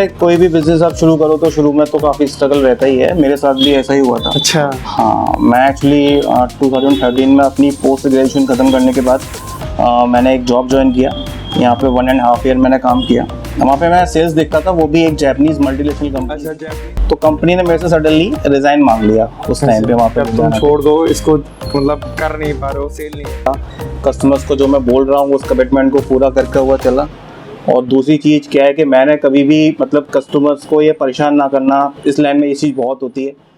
कोई भी बिजनेस आप शुरू करो तो शुरू में तो काफ़ी स्ट्रगल रहता ही है, मेरे साथ भी ऐसा ही हुआ था। अच्छा। हाँ, मैं एक्चुअली 2013 में अपनी पोस्ट ग्रेजुएशन ख़त्म करने के बाद मैंने एक जॉब ज्वाइन किया। यहाँ पे 1.5 ईयर मैंने काम किया। वहाँ पे मैं सेल्स देखता था, वो भी एक जापानीज़ मल्टीनेशनल कंपनी। अच्छा। तो कंपनी ने मेरे से सडनली रिज़ाइन मांग लिया उस टाइम पे। वहाँ पे तुम छोड़ दो इसको, मतलब कर नहीं पा रहे हो, सेल नहीं। कस्टमर्स को जो मैं बोल रहा हूँ उस कमिटमेंट को पूरा करके हुआ चला। और दूसरी चीज़ क्या है कि मैंने कभी भी मतलब कस्टमर्स को ये परेशान ना करना, इस लाइन में ये चीज़ बहुत होती है।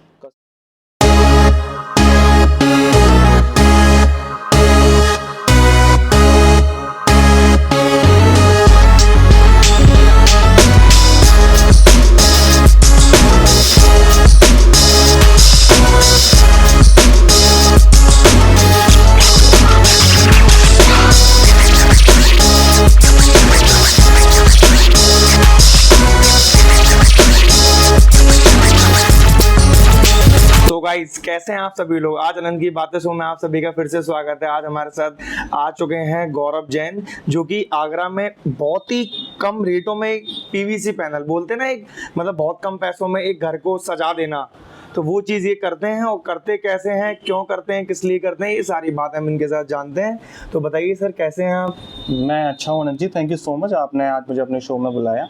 गाइस, कैसे हैं आप सभी लोग। आज आनंद की बातें शो में आप सभी का फिर से स्वागत है। आज हमारे साथ आ चुके हैं गौरव जैन, जो कि आगरा में बहुत ही कम रेटों में पीवीसी पैनल बोलते हैं ना, एक मतलब बहुत कम पैसों में एक घर को सजा देना, तो वो चीज़ ये करते हैं। और करते कैसे हैं, क्यों करते हैं, किस लिए करते हैं, ये सारी बातें हम इनके साथ जानते हैं। तो बताइए सर, कैसे हैं आप। मैं अच्छा हूँ अनंत जी, थैंक यू सो मच, आपने आज मुझे अपने शो में बुलाया।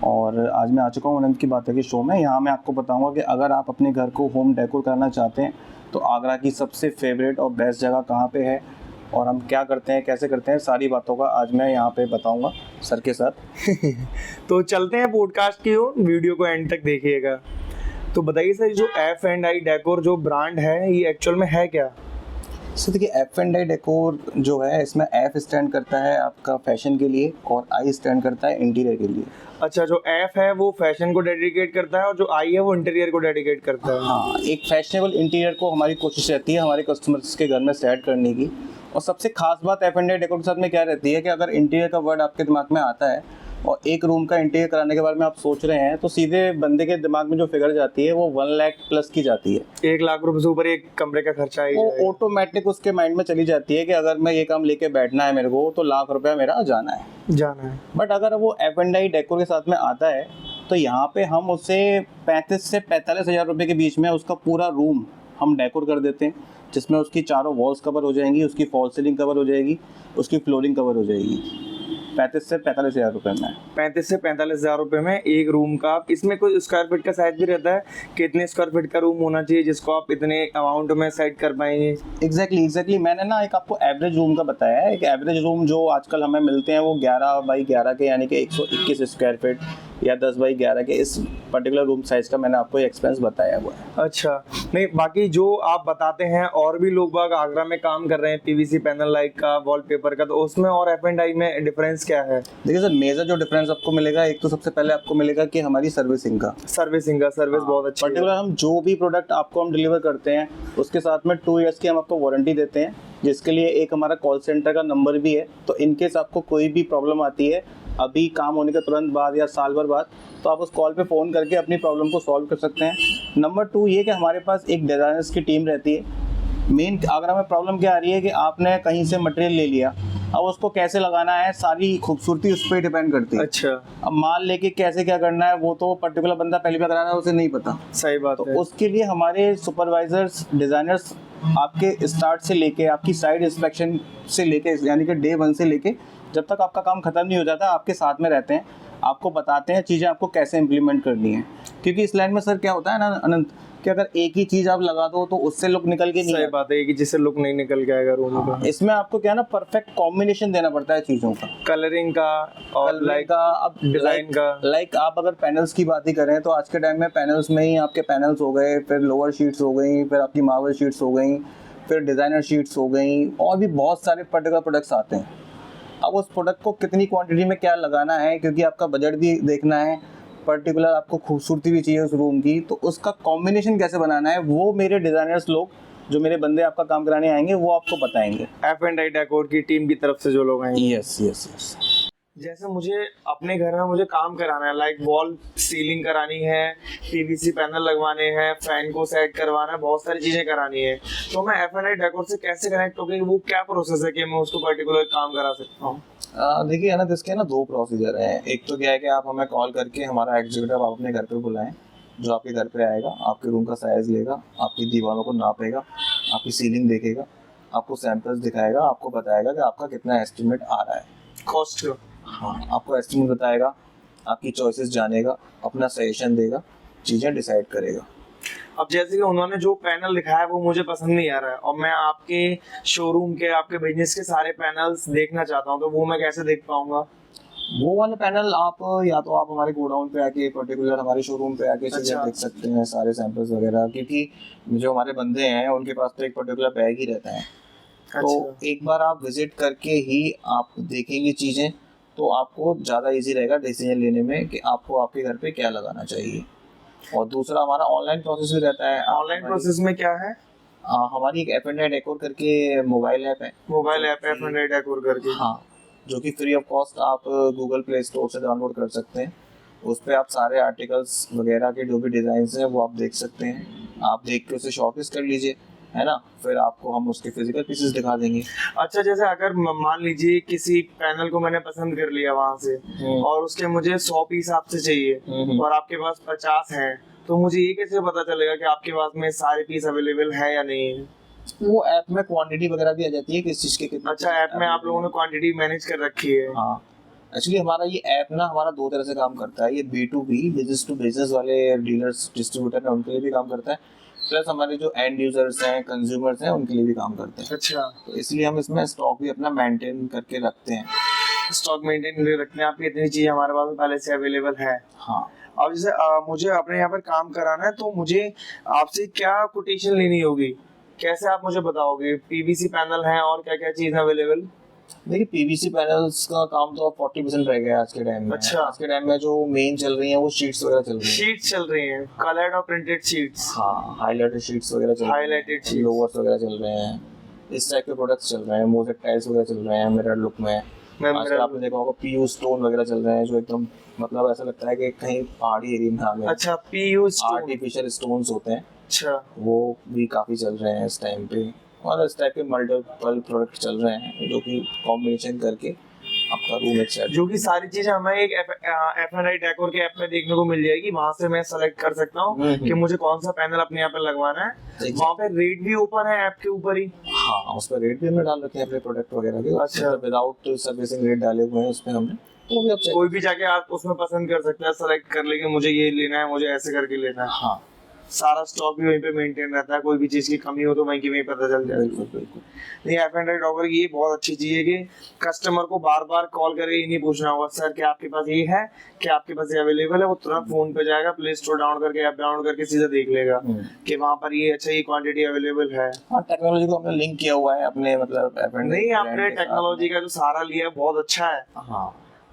और आज मैं आ चुका हूँ अनंत की बातें के शो में। यहाँ मैं आपको बताऊँगा कि अगर आप अपने घर को होम डेकोर करना चाहते हैं तो आगरा की सबसे फेवरेट और बेस्ट जगह कहाँ पे है और हम क्या करते हैं, कैसे करते हैं, सारी बातों का आज मैं यहाँ पे बताऊँगा सर के साथ। तो चलते हैं पॉडकास्ट की ओर, वीडियो को एंड तक देखिएगा। तो बताइए सर, जो F&I डेकोर जो ब्रांड है, ये एक्चुअल में है क्या। सर देखिए, F&I डेकोर जो है, इसमें F स्टैंड करता है आपका फैशन के लिए और I स्टैंड करता है इंटीरियर के लिए। अच्छा, जो F है वो फैशन को डेडिकेट करता है और जो I है वो इंटीरियर को डेडिकेट करता है। हाँ, एक फैशनेबल इंटीरियर को हमारी कोशिश रहती है हमारे कस्टमर्स के घर में सेट करने की। और सबसे खास बात F&I डेकोर के साथ में क्या रहती है कि अगर इंटीरियर का वर्ड आपके दिमाग में आता है और एक रूम का इंटीरियर कराने के बारे में आप सोच रहे हैं, तो सीधे बंदे के दिमाग में जो फिगर जाती है वो 1 लाख प्लस की जाती है। 1 लाख रुपए से ऊपर एक कमरे का खर्चा है, वो ऑटोमेटिक उसके माइंड में चली जाती है कि अगर मैं ये काम लेके बैठना है मेरे को तो लाख रुपया मेरा जाना है। बट अगर वो F&I डेकोर के साथ में आता है तो यहाँ पे हम उसे 35 से 45 हज़ार रुपये के बीच में उसका पूरा रूम हम डेकोर कर देते हैं, जिसमें उसकी चारों वॉल्स कवर हो जाएंगी, उसकी फॉल सीलिंग कवर हो जाएगी, उसकी फ्लोरिंग कवर हो जाएगी। 35 से 45 हज़ार रुपये में। 35 से 45 हज़ार रुपये में एक रूम का। इसमें कोई स्क्वायर फीट का साइज भी रहता है, कितने स्क्वायर फीट का रूम होना चाहिए जिसको आप इतने अमाउंट में सेट कर पाएंगे। एग्जैक्टली मैंने ना एक आपको एवरेज रूम का बताया है। एक एवरेज रूम जो आजकल हमें मिलते हैं वो 11 बाई 11 के, यानी कि 121 स्क्वायर फीट या 10 बाई 11 के, इस पर्टिकुलर रूम साइज का मैंने आपको एक्सपेंस बताया हुआ है। अच्छा, नहीं बाकी जो आप बताते हैं और भी लोग बाग आगरा में काम कर रहे हैं पीवीसी पैनल लाइक का, वॉलपेपर का, तो उसमें और F&I में डिफरेंस क्या है। देखिए सर, मेजर जो डिफरेंस आपको मिलेगा, एक तो सबसे पहले आपको मिलेगा कि हमारी सर्विस बहुत अच्छी है। पर्टिकुलर हम जो भी प्रोडक्ट आपको हम डिलीवर करते हैं उसके साथ में 2 इयर्स की हम आपको वारंटी देते हैं, जिसके लिए एक हमारा कॉल सेंटर का नंबर भी है। तो इनकेस आपको कोई भी प्रॉब्लम आती है अभी काम होने के तुरंत बाद या साल भर बाद, तो आप उस कॉल पे फ़ोन करके अपनी प्रॉब्लम को सॉल्व कर सकते हैं। नंबर 2 ये कि हमारे पास एक डिज़ाइनर्स की टीम रहती है। मेन अगर हमें प्रॉब्लम क्या आ रही है कि आपने कहीं से मटेरियल ले लिया, अब उसको कैसे लगाना है, सारी खूबसूरती उस पर डिपेंड करती है। अच्छा, अब माल लेके कैसे क्या करना है वो तो पर्टिकुलर बंदा पहली बार करा रहा है, उसे नहीं पता। सही बात तो है। उसके लिए हमारे सुपरवाइजर्स, डिज़ाइनर्स आपके स्टार्ट से लेके आपकी साइड इंस्पेक्शन से लेके, यानी कि डे 1 से लेके जब तक आपका काम ख़त्म नहीं हो जाता, आपके साथ में रहते हैं, आपको बताते हैं चीज़ें आपको कैसे इम्प्लीमेंट करनी है। क्योंकि इस लाइन में सर क्या होता है ना अनंत, कि अगर एक ही चीज़ आप लगा दो तो उससे लुक निकल के नहीं। सही बात है, एक ही चीज़ से लुक नहीं निकल के आएगा रूम का। इसमें आपको क्या ना परफेक्ट कॉम्बिनेशन देना पड़ता है चीज़ों का, कलरिंग का और लाइक का, अब डिज़ाइन का। लाइक आप अगर पैनल्स की बात ही करें तो आज के टाइम में पैनल्स में ही आपके पैनल्स हो गए, फिर लोअर शीट्स हो गई, फिर आपकी मार्बल शीट्स हो गई, फिर डिज़ाइनर शीट्स हो गई, और भी बहुत सारे पर्टिकुलर प्रोडक्ट्स आते हैं। अब उस प्रोडक्ट को कितनी क्वांटिटी में क्या लगाना है, क्योंकि आपका बजट भी देखना है, पर्टिकुलर आपको खूबसूरती भी चाहिए उस रूम की, तो उसका कॉम्बिनेशन कैसे बनाना है वो मेरे डिज़ाइनर्स लोग, जो मेरे बंदे आपका काम कराने आएंगे, वो आपको बताएंगे। F&I डेकोर की टीम की तरफ से जो लोग आएंगे। यस। जैसे मुझे अपने घर में मुझे काम कराना है, लाइक वॉल सीलिंग करानी है, पीवीसी पैनल लगवाने हैं, फैन को सेट करवाना है, बहुत सारी चीजें करानी है, तो मैं F&I डेकोर से कैसे कनेक्ट होकर वो क्या प्रोसेस है कि मैं उसको पर्टिकुलर काम करा सकता हूँ। देखिए है ना, इसके ना 2 प्रोसीजर हैं। एक तो क्या है कि आप हमें कॉल करके हमारा एग्जीक्यूटिव आप अपने घर पे बुलाएं, जो आपके घर पे आएगा, आपके रूम का साइज लेगा, आपकी दीवारों को नापेगा, आपकी सीलिंग देखेगा, आपको सैंपल्स दिखाएगा, आपको बताएगा कि आपका कितना एस्टिमेट आ रहा है कॉस्ट। हाँ, आपको एस्टिमेट बताएगा, आपकी चॉइसेस जानेगा, अपना सजेशन देगा, चीज़ें डिसाइड करेगा। अब जैसे कि उन्होंने जो पैनल दिखाया है वो मुझे पसंद नहीं आ रहा है और मैं आपके शोरूम के, आपके बिजनेस के सारे पैनल्स देखना चाहता हूँ, तो वो मैं कैसे देख पाऊंगा? वो वाले पैनल आप या तो आप हमारे गोडाउन पे आके, पर्टिकुलर हमारे शोरूम पे आके चीजें अच्छा। देख सकते हैं, सारे सैंपल्स वगैरह, क्योंकि जो हमारे बंदे हैं उनके पास तो एक पर्टिकुलर बैग ही रहता है। तो अच्छा। एक बार आप विजिट करके ही आप देखेंगे चीजें, तो आपको ज़्यादा इजी रहेगा डिसीजन लेने में कि आपको आपके घर पे क्या लगाना चाहिए। और दूसरा हमारा ऑनलाइन प्रोसेस भी रहता है। ऑनलाइन प्रोसेस में क्या है? हमारी एक F&I डेकोर करके मोबाइल ऐप है। मोबाइल ऐप है F&I डेकोर करके। हाँ, जो कि फ्री ऑफ कॉस्ट आप गूगल प्ले स्टोर से डाउनलोड कर सकते हैं। उस पर आप सारे आर्टिकल्स वगैरह के जो भी डिज़ाइंस हैं वो आप देख सकते हैं। आप देख के उसे शॉर्टलिस्ट कर लीजिए, है ना, फिर आपको हम उसके फिजिकल पीसेस दिखा देंगे। अच्छा, जैसे अगर मान लीजिए किसी पैनल को मैंने पसंद कर लिया वहां से और उसके मुझे 100 पीस आपसे चाहिए और आपके पास 50 हैं, तो मुझे ये कैसे पता चलेगा कि आपके पास में सारे पीस अवेलेबल है या नहीं है? वो ऐप में क्वांटिटी वगैरह भी आ जाती है किस चीज़ के कितने। अच्छा, ऐप में आप लोगों ने क्वांटिटी मैनेज कर रखी है? हाँ, एक्चुअली हमारा ये ऐप ना हमारा 2 तरह से काम करता है। ये B2B, बिजनेस टू बिजनेस वाले डीलर्स डिस्ट्रीब्यूटर हैं उनके लिए भी काम करता है, प्लस हमारे जो एंड यूजर्स हैं, कंज्यूमर्स हैं, उनके लिए भी काम करते हैं। अच्छा, तो इसलिए हम इसमें स्टॉक भी अपना मेंटेन करके रखते हैं। स्टॉक मेंटेन करके रखने आपकी इतनी चीज हमारे पास पहले से अवेलेबल है। हाँ, अब जैसे मुझे अपने यहाँ पर काम कराना है, तो मुझे आपसे क्या कोटेशन लेनी होगी? कैसे आप मुझे बताओगे? पीवीसी पैनल हैं और क्या क्या चीज अवेलेबल? देखिए पीवीसी पैनल्स का काम तो अब 40% रह गया है आज के टाइम में। अच्छा। आज के टाइम में जो मेन चल रही हैं वो शीट्स वगैरह चल रही हैं। शीट्स चल रही हैं, कलर्ड और प्रिंटेड शीट्स। हाँ, हाईलाइटेड शीट्स वगैरह चल रही हैं, हाईलाइटेड शीट्स, लोवर्स वगैरह चल रहे हैं, इस टाइप के प्रोडक्ट्स चल रहे हैं। मोज़ेक टाइल्स वगैरह चल रहे हैं मिरर लुक में। आजकल आपने देखा होगा PU स्टोन वगैरह चल रहे हैं, जो एकदम मतलब ऐसा लगता है कि कहीं पहाड़ी एरिया में आ गए। अच्छा, PU स्टोन, आर्टिफिशियल स्टोन्स होते हैं। अच्छा, वो भी काफ़ी चल रहे हैं इस टाइम पे। और इस टाइप के मल्टीपल प्रोडक्ट चल रहे हैं जो कि कॉम्बिनेशन करके आपका रूम एक सेट। जो कि सारी चीजें हमें एक F&I डेकोर के ऐप में देखने को मिल जाएगी। वहां से मैं सेलेक्ट कर सकता हूँ कि मुझे कौन सा पैनल अपने यहाँ पे लगवाना है। वहाँ पे रेट भी ओपन है ऐप के ऊपर ही? हाँ, उस पर रेट भी हमने डाल रखे हैं अपने प्रोडक्ट वगैरह के। अच्छा, विदाउट सर्विसिंग रेट डाले हुए हैं उसमें हमने, तो भी आप कोई भी जाके आप उसमें पसंद कर सकते हैं, सेलेक्ट कर लेंगे मुझे ये लेना है, मुझे ऐसे करके लेना है। हाँ, सारा स्टॉक भी वहीं पे मेंटेन रहता है, कोई भी चीज की कमी हो तो वहीं की वहीं पता चल जाए। बिल्कुल बिल्कुल। नहीं, F&I डेकोर की ये बहुत अच्छी चीज है कि कस्टमर को बार बार कॉल करके ये नहीं पूछना होगा सर क्या आपके पास ये है, क्या आपके पास ये अवेलेबल है। वो तुरंत फोन पे जाएगा, प्ले स्टोर डाउनलोड करके, ऐप डाउनलोड करके सीधा देख लेगा कि वहाँ पर ये अच्छा ये क्वांटिटी अवेलेबल है। हाँ, टेक्नोलॉजी को हमने लिंक किया हुआ है अपने मतलब नहीं, आपने टेक्नोलॉजी का जो सहारा लिया है बहुत अच्छा है। हाँ,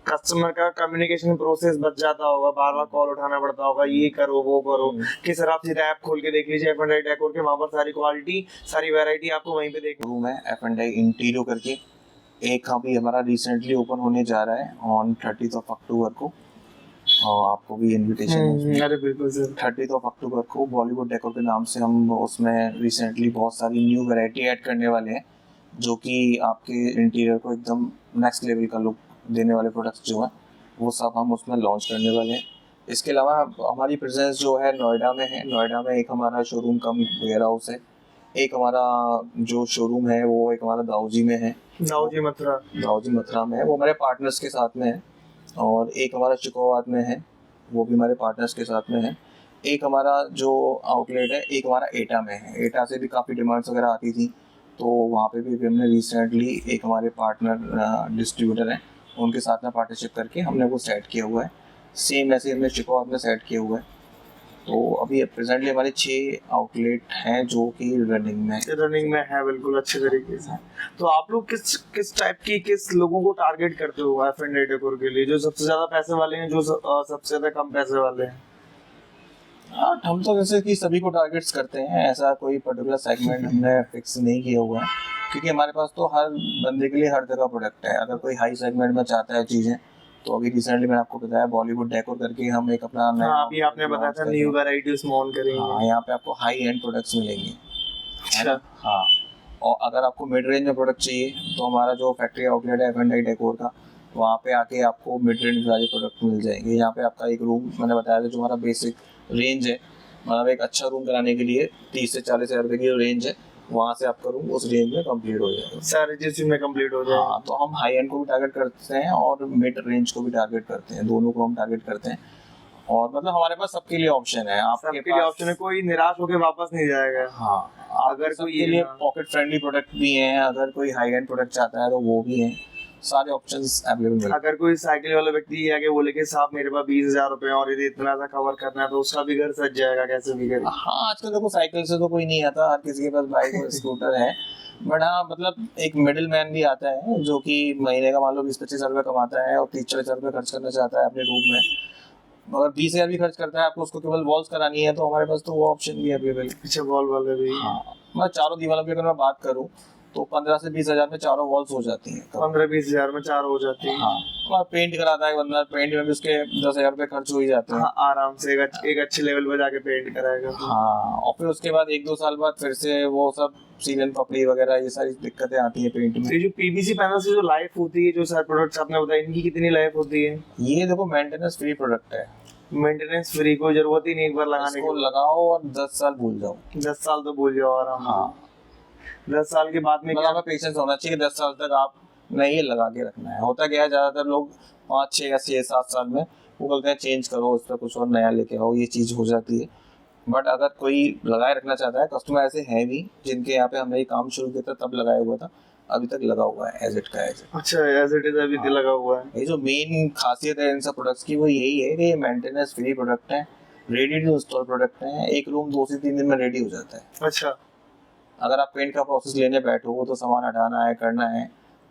कस्टमर का कम्युनिकेशन प्रोसेस बच जाता होगा, बार बार कॉल उठाना पड़ता होगा, ये करो वो करो। कि सर आप सीधा ऐप खोल के देख लीजिए F&I डेकोर के, वहाँ पर सारी क्वालिटी, सारी वैरायटी आपको वहीं पे देखने। रूम है F&I इंटीरियो करके, एक अभी हमारा रिसेंटली ओपन होने जा रहा है ऑन 30 अक्टूबर को, और आपको भी इनविटेशन है। अरे बिल्कुल सर, 30 अक्टूबर को बॉलीवुड डेकोर के नाम से हम उसमें रिसेंटली बहुत सारी न्यू वैरायटी ऐड करने वाले हैं, जो कि आपके इंटीरियर को एकदम नेक्स्ट लेवल का लुक देने वाले प्रोडक्ट्स जो हैं वो सब हम उसमें लॉन्च करने वाले हैं। इसके अलावा हमारी प्रेजेंस जो है नोएडा में है। नोएडा में एक हमारा शोरूम कम वेयर हाउस है, एक हमारा जो शोरूम है वो एक हमारा दाऊजी में है, दाऊजी मथुरा, दाऊजी मथुरा में है, वो हमारे पार्टनर्स के साथ में है। और एक हमारा चिकोवाद में है, वो भी हमारे पार्टनर्स के साथ में है। एक हमारा जो आउटलेट है एक हमारा एटा में है। एटा से भी काफ़ी डिमांड्स वगैरह आती थी, तो वहाँ पे भी हमने रिसेंटली एक हमारे पार्टनर डिस्ट्रीब्यूटर हैं उनके साथ में पार्टनरशिप करके हमने वो सेट किया हुआ है। सेम ऐसे हमने चिकोवाद में सेट किया हुआ है। तो अभी प्रेजेंटली हमारे 6 आउटलेट हैं जो कि रनिंग में है बिल्कुल अच्छे तरीके से। तो आप लोग किस टाइप की किस लोगों को टारगेट करते हो F&I डेकोर के लिए? जो सबसे ज्यादा पैसे वाले हैं, जो सबसे ज्यादा कम पैसे वाले हैं? हाँ, हम तो जैसे कि सभी को टारगेट्स करते हैं, ऐसा कोई पर्टिकुलर सेगमेंट हमने फिक्स नहीं किया हुआ है, क्योंकि हमारे पास तो हर बंदे के लिए हर तरह प्रोडक्ट है। अगर कोई हाई सेगमेंट में चाहता है चीज़ें, तो अभी रिसेंटली मैंने आपको बताया बॉलीवुड डेकोर करके हम एक अपना हाँ, अभी आपने बताया था न्यू वैरायटीज ऑन करेंगे। हाँ, यहाँ पे आपको हाई एंड प्रोडक्ट्स मिलेंगे। अच्छा, हाँ, और अगर आपको मिड रेंज में प्रोडक्ट चाहिए तो हमारा जो फैक्ट्री आउटलेट है F&I डेकोर का, वहाँ पे आके आपको मिड रेंज वाले प्रोडक्ट मिल जाएंगे। यहाँ पे आपका एक रूम मैंने बताया था जो हमारा बेसिक रेंज है, मतलब एक अच्छा रूम कराने के लिए 30 से 40 हज़ार रुपये की रेंज है, वहाँ से आपका रूम उस रेंज में कंप्लीट हो जाएगा, सारी चीज़ में कंप्लीट हो जाएगा। हाँ, तो हम हाई एंड को भी टारगेट करते हैं और मिड रेंज को भी टारगेट करते हैं, दोनों को हम टारगेट करते हैं। और मतलब हमारे पास सबके लिए ऑप्शन है, आपके लिए ऑप्शन है, कोई निराश होकर वापस नहीं जाएगा। हाँ, अगर कोई के लिए पॉकेट फ्रेंडली प्रोडक्ट भी हैं, अगर कोई हाई एंड प्रोडक्ट चाहता है तो वो भी हैं, सारे ऑप्शंस अवेलेबल हैं। अगर कोई साइकिल वाला व्यक्ति आके बोले कि साहब मेरे पास 20,000 रुपए और यदि इतना सा कवर करना है तो उसका भी घर सज जाएगा, कैसे भी करे। हाँ, आजकल देखो साइकिल से तो कोई नहीं आता, हर किसी के पास बाइक और स्कूटर है, बट हाँ मतलब एक मिडिल मैन भी आता है जो कि महीने का मान लो 20-25 हज़ार रुपये कमाता है और 30-40 हज़ार रुपये खर्च करना चाहता है अपने रूम में, अगर 20 हज़ार भी खर्च करता है, आपको उसको केवल वॉल्स करानी है तो हमारे पास तो वो ऑप्शन भी अवेलेबल है। अच्छा, वॉल वाले भी? हाँ, मैं चारों दीवारों की अगर मैं बात करूँ तो 15 से 20 हज़ार में चारों वॉल्स हो जाती हैं। 15-20 हज़ार में चारों हो जाती हैं। हाँ, और पेंट कराता है बंदा, पेंट में भी उसके 10 हज़ार रुपये खर्च हो ही जाते हैं। हाँ, आराम से एक अच्छे लेवल पे जाके पेंट कराएगा। हाँ, और फिर उसके बाद 1-2 साल बाद फिर से वो सब सीलन पपड़ी वगैरह ये सारी दिक्कतें आती है पेंट में। ये जो पीवीसी पैनल से जो लाइफ होती है, जो सारे प्रोडक्ट्स आपने बताया, इनकी कितनी लाइफ होती है? ये देखो मेंटेनेंस फ्री प्रोडक्ट है, मेंटेनेंस फ्री, कोई जरूरत ही नहीं एक बार लगाने को लगाओ और 10 साल भूल जाओ। 10 साल तो भूल जाओ आराम। हाँ, 10 साल के बाद में मतलब हमें पेशेंस होना चाहिए, 10 साल तक आप नहीं लगा के रखना है। होता क्या है, ज्यादातर लोग 5-6 या 6-7 साल में वो बोलते हैं चेंज करो, उस पर कुछ और नया लेके आओ, ये चीज हो जाती है। बट अगर कोई लगाए रखना चाहता है, कस्टमर ऐसे हैं भी जिनके यहाँ पे हमने ये काम शुरू किया था तब लगाया हुआ था, अभी तक लगा हुआ है एज इट का एज। अच्छा, एज इट इज अभी तक लगा हुआ है। ये जो मेन खासियत है इन सब प्रोडक्ट्स की वो यही है कि ये मेंटेनेंस फ्री प्रोडक्ट है, रेडी टू इंस्टॉल प्रोडक्ट है, एक रूम 2 से 3 दिन में रेडी हो जाता है। अच्छा, अगर आप पेंट का प्रोसेस लेने बैठो तो सामान हटाना है, करना है,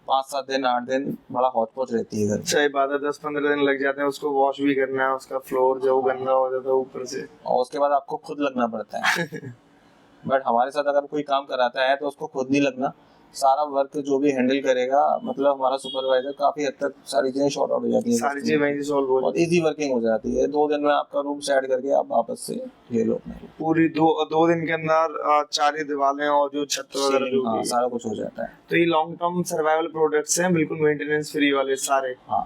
5-7 दिन 8 दिन बड़ा हौच पौच रहती है घर। सही बात है, 10-15 दिन लग जाते हैं, उसको वॉश भी करना है, उसका फ्लोर जो गंदा हो जाता है ऊपर से, और उसके बाद आपको खुद लगना पड़ता है। बट हमारे साथ अगर कोई काम कराता है तो उसको खुद नहीं लगना, सारा वर्क जो भी हैंडल करेगा, मतलब हमारा सुपरवाइजर काफी हद तक सारी चीजें शॉर्ट आउट हो जाती हैं, सारी चीजें वहीं से सॉल्व हो जाती है, इजी वर्किंग हो जाती है। 2 दिन में आपका रूम सेट करके आप वापस से ले लो पूरी 2 दिन के अंदर 4 दीवारें और जो छत वगैरह जो हाँ, सारा कुछ हो जाता है। तो ये लॉन्ग टर्म सर्वाइवल प्रोडक्ट्स हैं, बिल्कुल मेंटेनेंस फ्री वाले सारे। हाँ,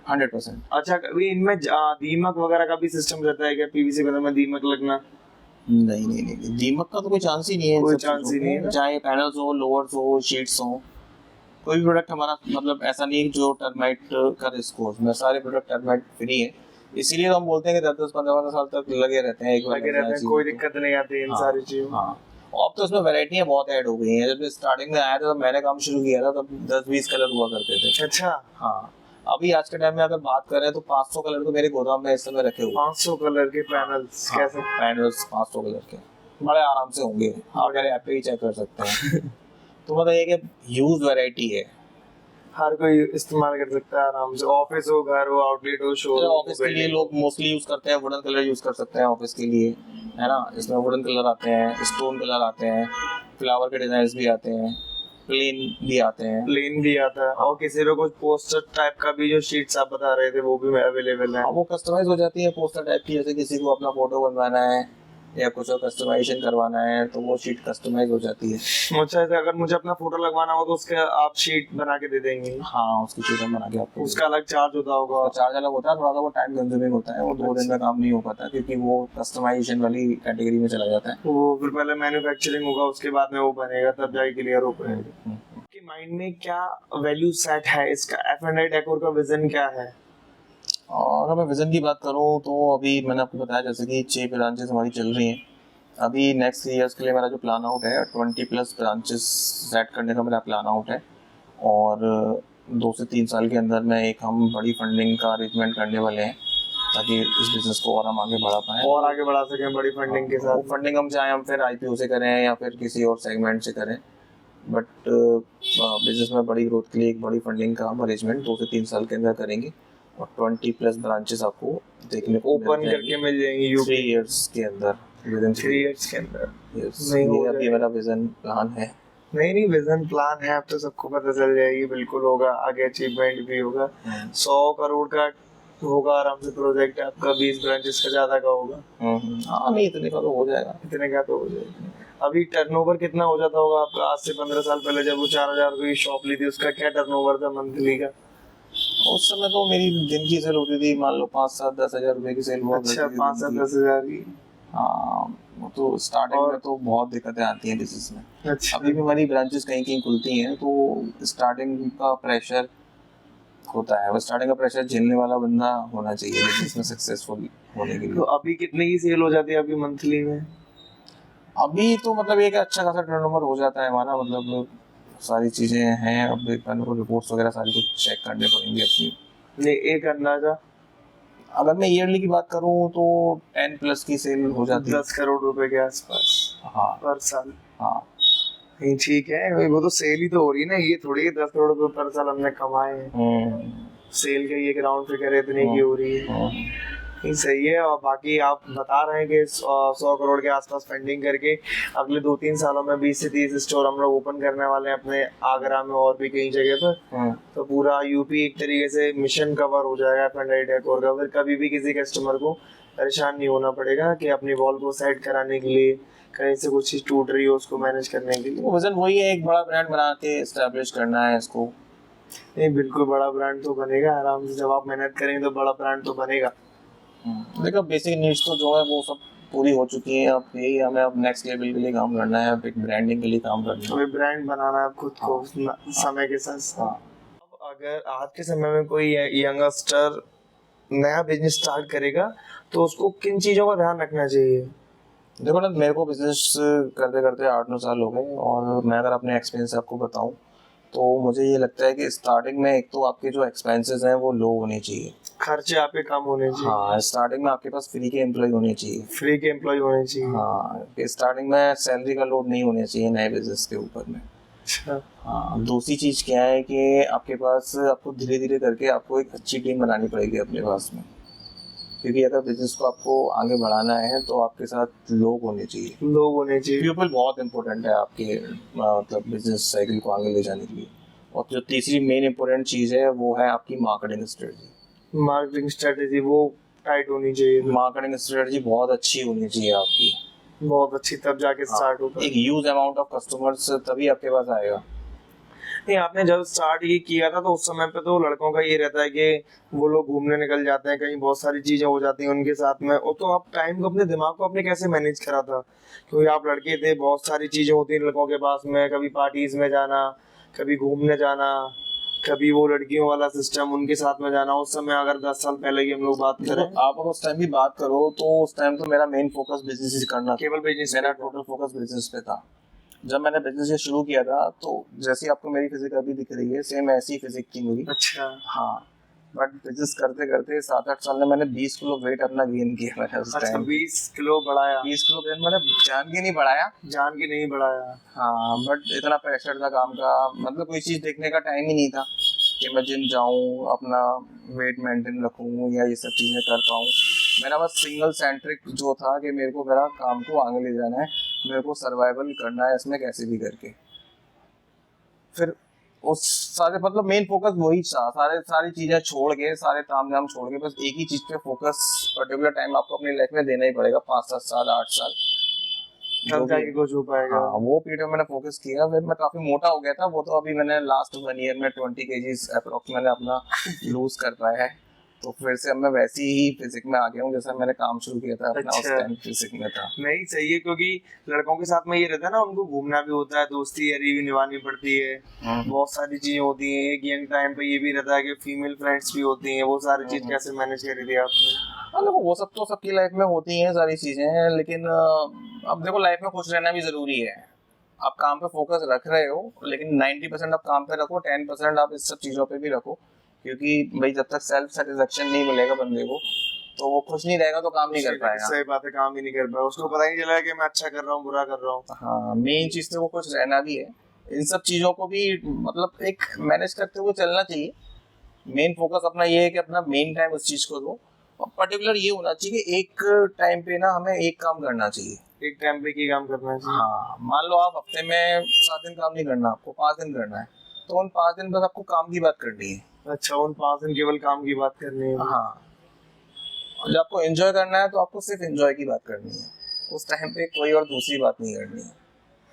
100%। अच्छा, कभी इनमें दीमक वगैरह का भी सिस्टम रहता है क्या? पीवीसी पैनल में दीमक लगना? नहीं, दीमक का तो कोई चांस ही नहीं है, कोई चांस ही नहीं है। चाहे पैनल्स हो, लोअर्स हो, शीट्स हो, कोई भी प्रोडक्ट हमारा मतलब ऐसा नहीं है जो टर्माइट का रिस्क हो, उसमें सारे प्रोडक्ट टर्माइट फ्री है, इसीलिए तो हम बोलते हैं कि 10-15 साल तक लगे रहते हैं, एक बार लगे रहते हैं, कोई दिक्कत नहीं आती इन सारी चीजों। हाँ, अब तो इसमें वैरायटियां बहुत ऐड हो गई हैं। जब स्टार्टिंग में आया था, तब मैंने काम शुरू किया था, तब 10-20 कलर हुआ करते थे। अच्छा, हाँ, अभी आज के टाइम में अगर बात करें तो 500 कलर तो मेरे गोदाम में इस समय रखे हुए। 500 कलर के पैनल्स? कैसे पैनल्स 500 कलर के बड़े आराम से होंगे, आप मेरे ऐप पे ही चेक कर सकते हैं। तो मतलब ये कि ह्यूज वैरायटी है, हर कोई इस्तेमाल कर सकता है आराम से, ऑफिस हो, घर हो, आउटलेट हो, शोरूम। ऑफिस के लिए लोग मोस्टली यूज करते हैं, वुडन कलर यूज कर सकते हैं ऑफिस के लिए, है ना। इसमें वुडन कलर आते हैं, स्टोन कलर आते हैं, फ्लावर के डिजाइन भी आते हैं, प्लेन भी आते हैं। प्लेन भी आता है, और किसी को कुछ पोस्टर टाइप का भी जो शीट्स आप बता रहे थे वो भी अवेलेबल है। वो कस्टमाइज हो जाती है पोस्टर टाइप की, जैसे किसी को अपना फोटो बनवाना है या कुछ और कस्टमाइजेशन करवाना है तो वो शीट कस्टमाइज हो जाती है। अच्छा, अगर मुझे अपना फोटो लगवाना हो तो उसका आप शीट बना के दे देंगे? हाँ, उसकी शीट हम बना के आपको। उसका अलग चार्ज होता होगा? चार्ज अलग होता है, थोड़ा सा वो टाइम कंज्यूमिंग होता है, वो 2 दिन में काम नहीं हो पाता क्योंकि वो कस्टमाइजेशन वाली कैटेगरी में चला जाता है। वो फिर पहले मैन्युफैक्चरिंग होगा, उसके बाद में वो बनेगा, तब जाके क्लियर हो पाएगा। आपके माइंड में क्या वैल्यू सेट है इसका? F&I डेकोर का विजन क्या है? और अगर मैं विजन की बात करूँ तो अभी मैंने आपको बताया जैसे कि 6 ब्रांचेस हमारी चल रही हैं। अभी नेक्स्ट 3 ईयर्स के लिए मेरा जो प्लान आउट है 20+ ब्रांचेस सेट करने का मेरा प्लान आउट है, और 2 से 3 साल के अंदर में एक हम बड़ी फंडिंग का अरेंजमेंट करने वाले हैं ताकि इस बिजनेस को और हम आगे बढ़ा पाएँ और आगे बढ़ा सकें बड़ी फंडिंग के साथ। फंडिंग हम चाहे हम फिर IPO से करें या फिर किसी और सेगमेंट से करें, बट बिजनेस में बड़ी ग्रोथ के लिए एक बड़ी फंडिंग का हम अरेंजमेंट 2 से 3 साल के अंदर करेंगे और 20+ ब्रांचेस आपको देखने को ओपन करके मिल जाएंगी 3 इयर्स के अंदर, विदिन 3 इयर्स के अंदर। ये अभी मेरा विजन प्लान है। नहीं, विजन प्लान है, अब तो सबको पता चल जाएगी, बिल्कुल होगा, आगे अचीवमेंट भी होगा। 100 करोड़ का होगा आराम से प्रोजेक्ट आपका, 20 ब्रांचेस का ज्यादा का होगा। हाँ, नहीं इतने का तो हो जाएगा, इतने का तो हो जाएगा। अभी टर्नओवर कितना हो जाता होगा आपका? आज से 15 साल पहले जब वो 4,000 रुपए की शॉप ली थी, उसका क्या टर्नओवर था मंथली का? उस समय तो मेरी दिन की सेल होती थी, मान लो 5-7-10 हज़ार रुपए की सेल हुआ करती अच्छा, थी 5-7-10 हजार की। हाँ, वो तो स्टार्टिंग और में तो बहुत दिक्कतें आती हैं बिजनेस में। अच्छा, अभी भी हमारी ब्रांचेस कहीं कहीं खुलती हैं, तो स्टार्टिंग का प्रेशर होता है, वो स्टार्टिंग का प्रेशर झेलने वाला बंदा होना चाहिए बिजनेस में सक्सेसफुल होने के तो लिए। अभी कितने की सेल हो जाती है आपकी मंथली में? अभी तो मतलब एक अच्छा खासा टर्नओवर हो जाता है हमारा, मतलब सारी चीजें हैं, अब एक मेरे को रिपोर्ट्स वगैरह सारी कुछ चेक करने पड़ेंगी अपनी। नहीं, एक अंदाजा अगर मैं ईयरली की बात करूं तो 10+ की सेल हो जाती है। 10 करोड़ रुपए के आसपास हाँ पर साल। हाँ। नहीं, ठीक है, वो तो सेल ही तो हो रही है ना, ये थोड़ी है 10 करोड़ रुपए पर साल हमने कमाए हैं। सेल का ये ग्राउंड फिगर इतने की हो रही है। नहीं, सही है। और बाकी आप बता रहे हैं कि 100 करोड़ के आसपास फंडिंग करके अगले 2-3 सालों में 20 से 30 स्टोर हम लोग ओपन करने वाले हैं अपने आगरा में और भी कई जगह पर। तो पूरा यूपी एक तरीके से मिशन कवर हो जाएगा F&I डेकोर का। फिर कभी भी किसी कस्टमर को परेशान नहीं होना पड़ेगा कि अपनी वॉल को सेट कराने के लिए कहीं से कुछ चीज टूट रही हो उसको मैनेज करने के लिए। विजन वही है, एक बड़ा ब्रांड बना के एस्टैब्लिश करना है इसको। नहीं, बिल्कुल बड़ा ब्रांड तो बनेगा आराम से, जब आप मेहनत करेंगे तो बड़ा ब्रांड तो बनेगा। देखो बेसिक नीड्स तो जो है वो सब पूरी हो चुकी है, अब यही हमें अब नेक्स्ट लेवल के लिए काम करना है, अब एक ब्रांडिंग के लिए काम करना है, हमें ब्रांड बनाना है खुद को समय के साथ साथ। अब अगर आज के समय में कोई यंगस्टर नया बिजनेस स्टार्ट करेगा तो उसको किन चीजों का ध्यान रखना चाहिए? देखो ना, मेरे को बिजनेस करते करते 8-9 साल हो गए, और मैं अगर अपने एक्सपीरियंस आपको बताऊं तो मुझे ये लगता है कि स्टार्टिंग में एक तो आपके जो एक्सपेंसेस हैं वो लो होने चाहिए, खर्चे आपके कम होने चाहिए। हाँ, स्टार्टिंग में आपके पास फ्री के एम्प्लॉय होने चाहिए। फ्री के एम्प्लॉय होने चाहिए। हाँ, स्टार्टिंग में सैलरी का लोड नहीं होना चाहिए नए बिजनेस के ऊपर में। अच्छा, हाँ, दूसरी चीज़ क्या है कि आपके पास आपको धीरे धीरे करके आपको एक अच्छी टीम बनानी पड़ेगी अपने पास में, क्योंकि अगर बिजनेस को आपको आगे बढ़ाना है तो आपके साथ लोग होने चाहिए। लोग होने चाहिए। पीपल बहुत इंपॉर्टेंट है आपके मतलब बिजनेस साइकिल को आगे ले जाने के लिए। और जो तीसरी मेन इंपॉर्टेंट चीज़ है वो है आपकी मार्केटिंग स्ट्रेटजी। मार्केटिंग स्ट्रेटेजी वो टाइट होनी चाहिए। मार्केटिंग स्ट्रेटजी बहुत अच्छी होनी चाहिए आपकी, बहुत अच्छी, तब जाके स्टार्ट होगा। एक ह्यूज अमाउंट ऑफ कस्टमर्स तभी आपके पास आएगा। नहीं, आपने जब स्टार्ट ये किया था तो उस समय पे तो लड़कों का ये रहता है कि वो लोग घूमने निकल जाते हैं कहीं, बहुत सारी चीजें हो जाती हैं उनके साथ में। और तो आप टाइम को, अपने दिमाग को आपने कैसे मैनेज करा था? क्योंकि आप लड़के थे, बहुत सारी चीजें होती हैं लड़कों के पास में, कभी पार्टीज में जाना, कभी घूमने जाना, कभी वो लड़कियों वाला सिस्टम उनके साथ में जाना। उस समय अगर 10 साल पहले की हम लोग बात करें, आप अगर उस टाइम की बात करो तो उस टाइम तो मेरा मेन फोकस बिजनेस ही करना, केवल बिजनेस, मेरा टोटल फोकस बिजनेस पे था। जब मैंने बिजनेस ये शुरू किया था तो जैसी आपको मेरी फिजिक अभी दिख रही है, सेम ऐसी फिजिक थी मेरी। अच्छा, हाँ, बट बिजनेस करते करते 7-8 साल में मैंने 20 किलो वेट अपना गेन किया मैंने उस अच्छा, टाइम। 20 किलो बढ़ाया? 20 किलो वेट मैंने जान के नहीं बढ़ाया, जान के नहीं बढ़ाया। हाँ, बट इतना प्रेशर था काम का, मतलब कोई चीज़ देखने का टाइम ही नहीं था कि मैं जिम जाऊँ, अपना वेट मेंटेन रखूँ या ये सब चीज़ें कर पाऊँ। मेरा बस सिंगल सेंट्रिक जो था कि मेरे को मेरा काम को आगे ले जाना है, मेरे को सर्वाइवल करना है इसमें कैसे भी करके। फिर उस सारे मतलब मेन फोकस वही था, सारी चीज़ें छोड़ के, सारे ताम झाम छोड़ के बस एक ही चीज़ पे फोकस पर्टिकुलर टाइम आपको अपनी लाइफ में देना ही पड़ेगा, 5-7 साल 8 साल, तब जाके कुछ हो पाएगा। हाँ, वो पीरियड में मैंने फोकस किया। फिर मैं काफी मोटा हो गया था, वो तो अभी मैंने लास्ट 1 ईयर में 20 kgs अप्रोक्स मैंने अपना लूज कर पाया है, तो फिर से अब मैं वैसी ही फिजिक में आ गया हूँ जैसा मैंने काम शुरू किया था अपना। अच्छा, उस टाइम फिजिक में था। नहीं, सही है, क्योंकि लड़कों के साथ में ये रहता है ना, उनको घूमना भी होता है, दोस्ती यारी भी निभानी पड़ती है, बहुत सारी चीजें होती हैं। एक यंग टाइम पे ये भी रहता है कि फीमेल फ्रेंड्स भी होती हैं, वो सारी चीज कैसे मैनेज करी थी आपने? हाँ, देखो वो सब तो सबकी लाइफ में होती हैं सारी चीजें, लेकिन अब देखो लाइफ में खुश रहना भी जरूरी है। आप काम पे फोकस रख रहे हो, लेकिन 90% आप काम पे रखो, 10% आप इस सब चीजों पे भी रखो, क्योंकि भाई जब तक सेल्फ सेटिस्फेक्शन नहीं मिलेगा बंदे को तो वो खुश नहीं रहेगा तो काम नहीं कर पाएगा। सही बात है, काम ही नहीं कर पाएगा, उसको पता ही नहीं चला कि मैं अच्छा कर रहा हूँ बुरा कर रहा हूँ। हाँ, मेन चीज तो वो खुश रहना भी है। इन सब चीजों को भी मतलब एक मैनेज करते हुए चलना चाहिए। मेन फोकस अपना ये है कि अपना मेन टाइम उस चीज को दो, और पर्टिकुलर ये होना चाहिए कि एक टाइम पे ना हमें एक काम करना चाहिए, एक टाइम पे की काम करना चाहिए। हाँ, मान लो आप हफ्ते में 7 दिन काम नहीं करना, आपको 5 दिन करना है, तो उन 5 दिन बस आपको काम की बात करनी है। अच्छा, उन 5 दिन केवल काम की बात करनी है। हाँ, और जब आपको एंजॉय करना है तो आपको सिर्फ एंजॉय की बात करनी है, उस टाइम पे कोई और दूसरी बात नहीं करनी है।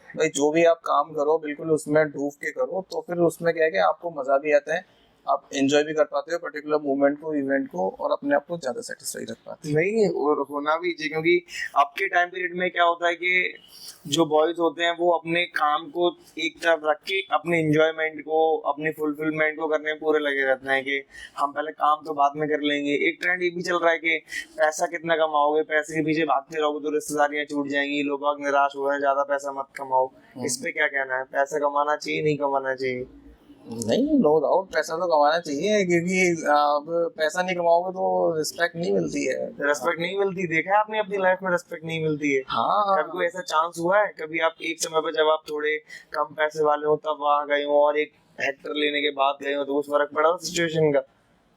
भाई जो भी आप काम करो बिल्कुल उसमें डूब के करो, तो फिर उसमें क्या है कि आपको मजा भी आता है, आप एंजॉय भी कर पाते हो पर्टिकुलर मूवमेंट को, इवेंट को, और अपने आप को ज्यादा सेटिस्फाई रख पाते हो। नहीं, और होना भी चाहिए, क्योंकि आपके टाइम पीरियड में क्या होता है कि जो बॉयज होते हैं वो अपने काम को एक तरफ रख के अपने एंजॉयमेंट को, अपनी फुलफिलमेंट को करने में पूरे लगे रहते हैं कि हम पहले काम तो बाद में कर लेंगे। एक ट्रेंड ये भी चल रहा है कि पैसा कितना कमाओगे, पैसे के पीछे भागते रहोगे तो रिश्तेदारियां छूट जाएंगी, लोग बाग निराश हो रहे हैं, ज्यादा पैसा मत कमाओ। इस पे क्या कहना है? पैसा कमाना चाहिए, नहीं कमाना चाहिए? नहीं, नो डाउट पैसा तो कमाना चाहिए, क्योंकि अब पैसा नहीं कमाओगे तो रिस्पेक्ट नहीं मिलती है। रेस्पेक्ट नहीं मिलती, देखा है आपने अपनी लाइफ में रेस्पेक्ट नहीं मिलती है। हाँ, कभी कोई ऐसा चांस हुआ है कभी आप एक समय पे जब आप थोड़े कम पैसे वाले हो तब वहां गए हो और एक हेक्टर लेने के बाद गए हो तो कुछ फर्क पड़ा सिचुएशन का?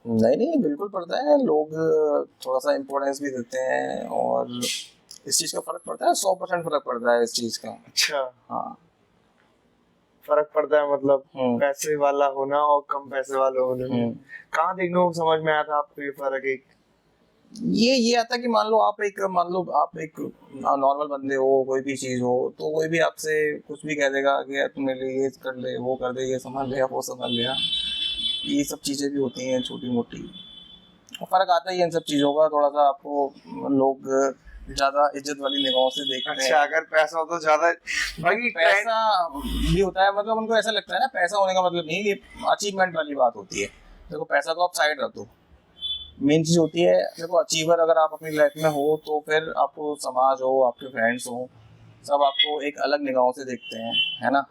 नहीं, बिल्कुल पड़ता है। लोग थोड़ा सा इम्पोर्टेंस भी देते हैं और इस चीज का फर्क पड़ता है, 100% फर्क पड़ता है इस चीज का। अच्छा, हाँ, फर्क पड़ता है मतलब पैसे वाला होना और कम पैसे वाले होने में। कहाँ देखने को समझ में आया था आपको ये फर्क? एक ये आता है कि मान लो आप एक नॉर्मल बंदे हो, कोई भी चीज हो तो कोई भी आपसे कुछ भी कह देगा कि यार तुम मेरे लिए ये कर ले, वो कर दे, ये संभाल ले, वो संभाल ले। ये सब चीजें भी होती हैं छोटी मोटी, फर्क आता ही है इन सब चीजों का। थोड़ा सा आपको लोग ज्यादा इज्जत वाली निगाहों से देखते हैं। अच्छा, अगर पैसा हो तो ज्यादा भाई पैसा भी होता है, मतलब उनको ऐसा लगता है ना, पैसा होने का मतलब नहीं, ये अचीवमेंट वाली बात होती है। देखो पैसा तो आप साइड रख दो, मेन चीज होती है देखो अचीवर अगर आप अपनी लाइफ में हो तो फिर आपको समाज हो, आपके फ्रेंड्स हो, सब आपको एक अलग निगाहों से देखते हैं, है ना।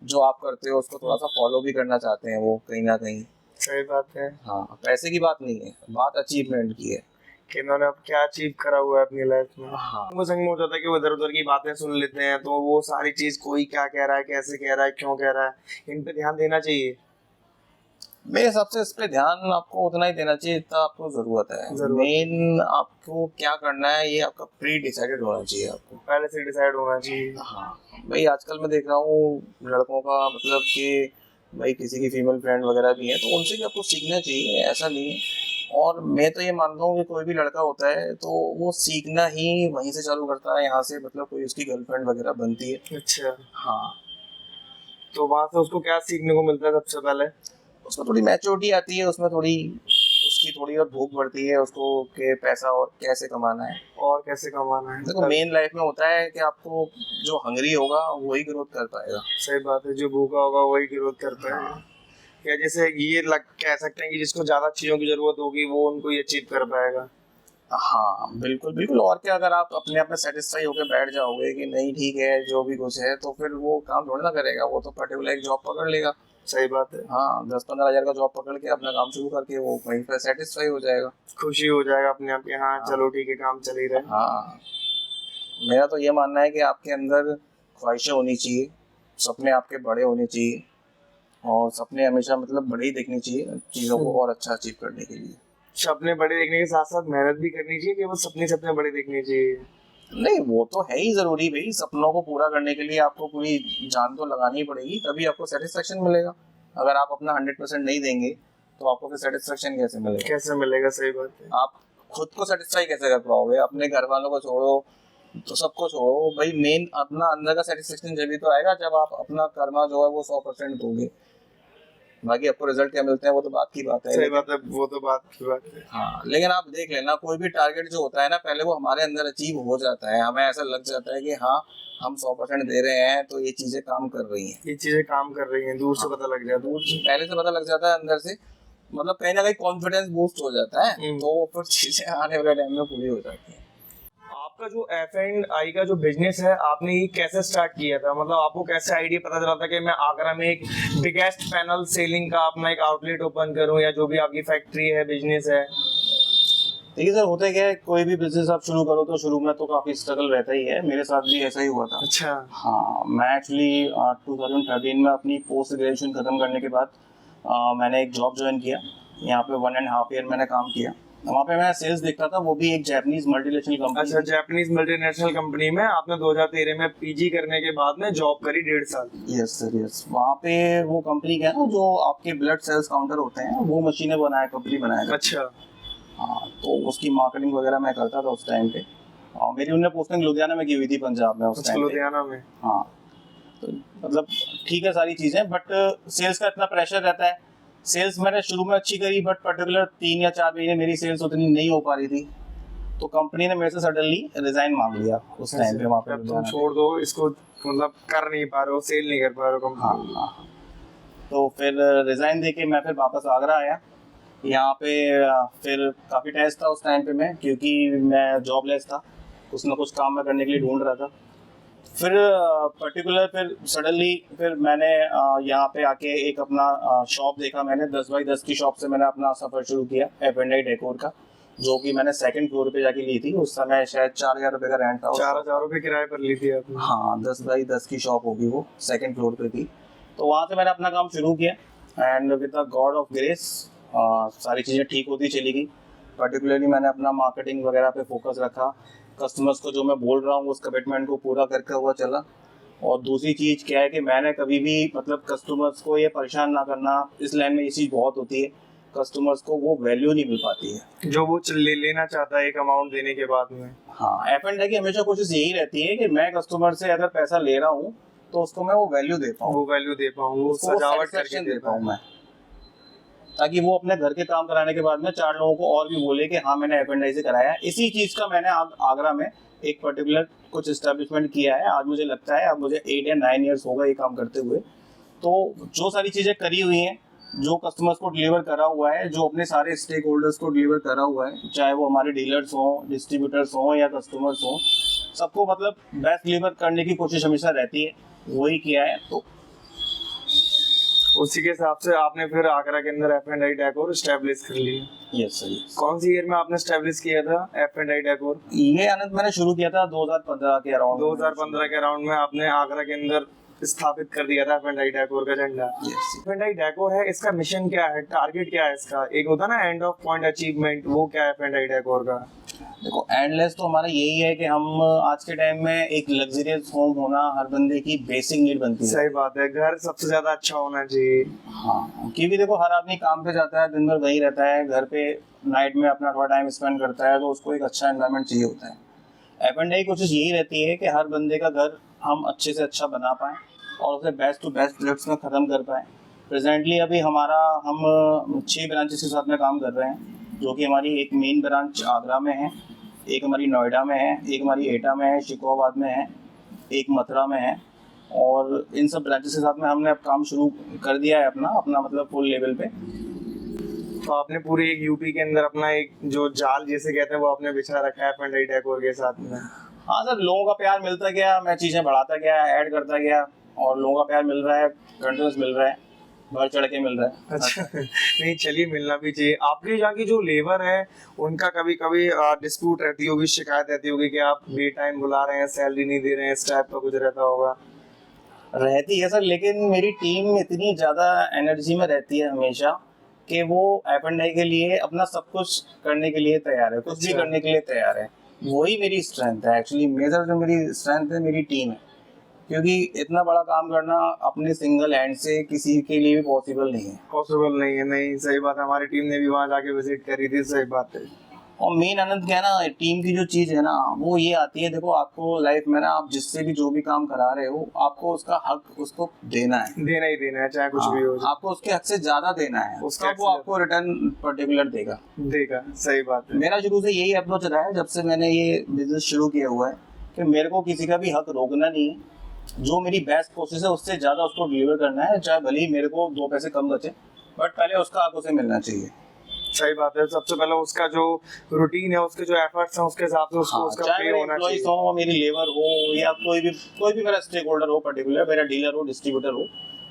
जो आप करते हो उसको थोड़ा सा फॉलो भी करना चाहते हैं वो कहीं ना कहीं। सही बात है। हाँ, पैसे की बात नहीं है, बात अचीवमेंट की है कि इन्होंने अब क्या अचीव करा हुआ है अपनी लाइफ में। हाँ। उनको संग में हो जाता है कि वो इधर उधर की बातें सुन लेते हैं, तो वो सारी चीज कोई क्या कह रहा है, कैसे कह रहा है, क्यों कह रहा है, इन पे ध्यान देना चाहिए। मेरे हिसाब से इस पे ध्यान आपको उतना ही देना चाहिए जितना आपको जरूरत है। मेन आपको क्या करना है ये आपका प्री डिसाइडेड होना चाहिए, आपको पहले से डिसाइड होना चाहिए। हाँ भाई, आजकल मैं देख रहा हूँ लड़कों का मतलब कि भाई किसी की फीमेल फ्रेंड वगैरह भी है तो उनसे भी आपको सीखना चाहिए, ऐसा नहीं है। और मैं तो ये मानता हूँ कि कोई भी लड़का होता है तो वो सीखना ही वहीं से चालू करता है, यहाँ से मतलब कोई उसकी गर्लफ्रेंड वगैरह बनती है। अच्छा, हाँ, तो वहाँ से उसको क्या सीखने को मिलता है? सबसे पहले उसमें थोड़ी मैच्योरिटी आती है, उसमें थोड़ी उसकी थोड़ी और भूख बढ़ती है उसको कि पैसा और कैसे कमाना है और कैसे कमाना है। देखो मेन लाइफ में होता है कि आपको जो हंगरी होगा वही ग्रोथ कर पाएगा। सही बात है, जो भूखा होगा वही ग्रोथ कर पाएगा। या जैसे ये कह सकते हैं कि जिसको ज्यादा चीजों की जरूरत होगी वो उनको ये अचीव कर पाएगा। हाँ बिल्कुल बिल्कुल। और क्या, अगर आप अपने आप में सेटिस्फाई होकर बैठ जाओगे कि नहीं ठीक है जो भी कुछ है, तो फिर वो काम थोड़ा ना करेगा, वो तो पर्टिकुलर एक जॉब पकड़ लेगा। सही बात है। हाँ, 10-15 हजार का जॉब पकड़ के अपना काम शुरू करके वो वहीं पर सेटिस्फाई हो जाएगा, खुशी हो जाएगा अपने आप के। हाँ, चलो ठीक है, काम चल ही रहा है। हाँ, मेरा तो ये मानना है कि आपके अंदर ख्वाहिशें होनी चाहिए, सपने आपके बड़े होने चाहिए, और सपने हमेशा मतलब बड़े ही देखनी चाहिए चीज़ों को और अच्छा अचीव करने के लिए। सपने बड़े देखने के साथ साथ मेहनत भी करनी चाहिए, केवल सपने बड़े देखने चाहिए नहीं, वो तो है ही जरूरी भाई। सपनों को पूरा करने के लिए आपको पूरी जान तो लगानी पड़ेगी, तभी आपको सेटिस्फेक्शन मिलेगा। अगर आप अपना 100% नहीं देंगे तो आपको फिर सेटिस्फेक्शन कैसे मिलेगा? कैसे मिलेगा? सही बात है। आप खुद को सेटिस्फाई कैसे कर पाओगे? अपने घर वालों को छोड़ो तो सबको छोड़ो भाई, मेन अपना अंदर का सेटिस्फेक्शन जब भी तो आएगा जब आप अपना कर्मा जो है वो 100% दोगे। बाकी आपको रिजल्ट क्या मिलते हैं वो तो बात की बात है। सही बात है, वो तो बात की बात है। हाँ, लेकिन आप देख लेना कोई भी टारगेट जो होता है ना, पहले वो हमारे अंदर अचीव हो जाता है, हमें ऐसा लग जाता है कि हाँ हम 100% दे रहे हैं तो ये चीजें काम कर रही हैं, ये चीजें काम कर रही हैं। दूर से पता लग जाता है, दूर पहले से पता लग जाता है, अंदर से मतलब कहीं ना कहीं कॉन्फिडेंस बूस्ट हो जाता है, तो फिर चीजें आने वाले टाइम में पूरी हो जाती है। आपका जो F&I का जो बिजनेस है, आपने ये कैसे स्टार्ट किया था? मतलब आपको कैसे आइडिया पता चला था कि मैं आगरा में एक बिगेस्ट पैनल सेलिंग का अपना एक आउटलेट ओपन करूं, या जो भी आपकी फैक्ट्री है, बिजनेस है? देखिए सर, होता है क्या है, कोई भी बिजनेस आप शुरू करो तो शुरू में तो काफी स्ट्रगल रहता ही है, मेरे साथ भी ऐसा ही हुआ था। अच्छा। हाँ, मैं एक्चुअली 2013 में अपनी पोस्ट ग्रेजुएशन खत्म करने के बाद मैंने एक जॉब ज्वाइन किया। यहाँ पे 1.5 ईयर मैंने काम किया। वहाँ पे मैं सेल्स देखता था, वो भी एक जापानीज मल्टीनेशनल कंपनी। अच्छा, जापानीज मल्टीनेशनल कंपनी में आपने 2013 में पीजी करने के बाद में जॉब करी 1.5 साल। Yes sir, yes. वहाँ पे वो कंपनी क्या है ना, जो आपके ब्लड सेल्स काउंटर होते हैं वो मशीनें बनाया कंपनी बनाया। अच्छा। हाँ, तो उसकी मार्केटिंग वगैरह मैं करता था उस टाइम पे। मेरी उन्हें पोस्टिंग लुधियाना में की हुई थी, पंजाब में उस टाइम। लुधियाना में? हाँ, तो मतलब ठीक है सारी चीजें, बट सेल्स का इतना प्रेशर रहता है सेल्स मैंने शुरू में अच्छी करी, बट पर्टिकुलर 3 या 4 महीने मेरी सेल्स उतनी नहीं हो पा रही थी, तो कंपनी ने मेरे से सडनली रिजाइन मांग लिया उस टाइम पे। वहाँ पे तुम छोड़ दो इसको, मतलब कर नहीं पा रहे हो, सेल नहीं कर पा रहे हो कंपनी। हाँ, तो फिर रिजाइन देके मैं फिर वापस आगरा आया। यहाँ पे फिर काफ़ी टेस्ट था उस टाइम पे मैं, क्योंकि मैं जॉबलेस था, कुछ ना कुछ काम मैं करने के लिए ढूंढ रहा था। फिर पर्टिकुलर फिर सडनली फिर मैंने यहाँ पे आके एक अपना शॉप देखा मैंने, 10 बाई 10 की शॉप से मैंने अपना सफ़र शुरू किया F&I डेकोर का, जो कि मैंने 2nd फ्लोर पे जाके ली थी। उस समय शायद 4,000 रुपये का रेंट था। 4,000 रुपये किराए पर ली थी आपने? हाँ, 10 बाई 10 की शॉप होगी वो, 2nd फ्लोर पे थी। तो वहाँ से मैंने अपना काम शुरू किया and with the God of grace सारी चीज़ें ठीक होती चली गई। पर्टिकुलरली मैंने अपना मार्केटिंग वगैरह पे फोकस रखा, कस्टमर्स को जो मैं बोल रहा हूँ उस कमिटमेंट को पूरा करके हुआ चला। और दूसरी चीज़ क्या है कि मैंने कभी भी मतलब कस्टमर्स को ये परेशान ना करना, इस लाइन में ये चीज़ बहुत होती है, कस्टमर्स को वो वैल्यू नहीं मिल पाती है जो वो लेना चाहता है एक अमाउंट देने के बाद में। हाँ, F&I की हमेशा कोशिश यही रहती है कि मैं कस्टमर से अगर पैसा ले रहा हूँ तो उसको मैं वो वैल्यू दे पाऊँ, वो सजावट करके दे पाऊँ मैं, ताकि वो अपने घर के काम कराने के बाद में 4 लोगों को और भी बोले कि हाँ मैंने F&I से कराया। इसी चीज़ का मैंने आगरा में एक पर्टिकुलर कुछ एस्टेब्लिशमेंट किया है। आज मुझे लगता है, अब मुझे 8 या 9 ईयर्स होगा ये काम करते हुए। तो जो सारी चीज़ें करी हुई हैं, जो कस्टमर्स को डिलीवर करा हुआ है, जो अपने सारे स्टेक होल्डर्स को डिलीवर करा हुआ है, चाहे वो हमारे डीलर्स हों, डिस्ट्रीब्यूटर्स हों या कस्टमर्स हों, सबको मतलब बेस्ट डिलीवर करने की कोशिश हमेशा रहती है, वही किया है। तो उसी के हिसाब से आपने फिर आगरा के अंदर F&I डेकोर एस्टैब्लिश कर लिया। Yes sir. कौन सी ईयर में आपने एस्टैब्लिश किया था F&I डेकोर? ये आनंद मैंने शुरू किया था 2015 के अराउंड। 2015 के अराउंड में आपने आगरा के अंदर स्थापित कर दिया था F&I डेकोर का झंडा। F&I डेकोर है, इसका मिशन क्या है, टारगेट क्या है इसका? एक होता है ना एंड ऑफ पॉइंट अचीवमेंट, वो क्या है F&I डेकोर का? देखो, एंडलेस तो हमारा यही है कि हम आज के टाइम में एक लग्जरियस होम होना हर बंदे की बेसिक नीड बनती है। सही बात है, घर सबसे ज्यादा अच्छा होना चाहिए। हाँ, क्योंकि देखो हर आदमी काम पे जाता है, दिन भर वही रहता है, घर पे नाइट में अपना थोड़ा टाइम स्पेंड करता है, तो उसको एक अच्छा एनवायरनमेंट चाहिए होता है। F&I कोशिश यही रहती है कि हर बंदे का घर हम अच्छे से अच्छा बना पाएँ और उसे बेस्ट टू बेस्ट रेट्स में ख़त्म कर पाएँ। प्रेजेंटली अभी हम 6 ब्रांचेस के साथ में काम कर रहे हैं, जो कि हमारी एक मेन ब्रांच आगरा में है, एक हमारी नोएडा में है, एक हमारी एटा में है, शिकोहाबाद में है, एक मथुरा में है। और इन सब ब्रांचेस के साथ में हमने अब काम शुरू कर दिया है अपना मतलब फुल लेवल पे। तो आपने पूरे एक यूपी के अंदर अपना एक जो जाल जैसे कहते हैं वो आपने बिछा रखा है F&I डेकोर के साथ में। हाँ सर, लोगों का प्यार मिलता गया, मैं चीज़ें बढ़ाता गया, ऐड करता गया, और लोगों का प्यार मिल रहा है, कंटिन्यूस मिल रहा है, बढ़ चढ़ के मिल रहा है। अच्छा, नहीं चलिए, मिलना भी चाहिए। आपके यहाँ की जो लेबर है उनका कभी कभी डिस्प्यूट रहती होगी, शिकायत रहती होगी कि आप बे टाइम बुला रहे हैं, सैलरी नहीं दे रहे हैं, इस टाइप का कुछ रहता होगा? रहती है सर, लेकिन मेरी टीम इतनी ज़्यादा एनर्जी में रहती है हमेशा कि वो F&I के लिए अपना सब कुछ करने के लिए तैयार है, कुछ भी करने के लिए तैयार है। वही मेरी स्ट्रेंथ है एक्चुअली। मेजर जो मेरी स्ट्रेंथ है मेरी टीम है, क्योंकि इतना बड़ा काम करना अपने सिंगल हैंड से किसी के लिए भी पॉसिबल नहीं है। पॉसिबल नहीं है, नहीं सही बात है। हमारी टीम ने भी वहाँ जाके विजिट करी थी, सही बात है। और मेन आनंद क्या है ना, टीम की जो चीज़ है ना वो ये आती है, देखो आपको लाइफ में ना, आप जिससे भी जो भी काम करा रहे हो, आपको उसका हक उसको देना है, देना ही देना है, चाहे कुछ भी हो। आपको उसके हक से ज्यादा देना है, उसका वो आपको रिटर्न पर्टिकुलर देगा। सही बात है। मेरा शुरू से यही अप्रोच रहा है, जब से मैंने ये बिजनेस शुरू किया हुआ है, कि मेरे को किसी का भी हक रोकना नहीं है। जो मेरी बेस्ट कोशिश है उससे ज्यादा उसको डिलीवर करना है, चाहे भले ही मेरे को 2 पैसे कम बचे, बट पहले उसका हक उसे मिलना चाहिए। सही बात है। सबसे पहले उसका जो रूटीन है, उसके जो एफर्ट्स हैं, उसके हिसाब से उसको उसका पे होना चाहिए। हो, मेरी लेबर हो या कोई भी मेरा स्टेक होल्डर हो, पर्टिकुलर मेरा डीलर हो, डिस्ट्रीब्यूटर हो,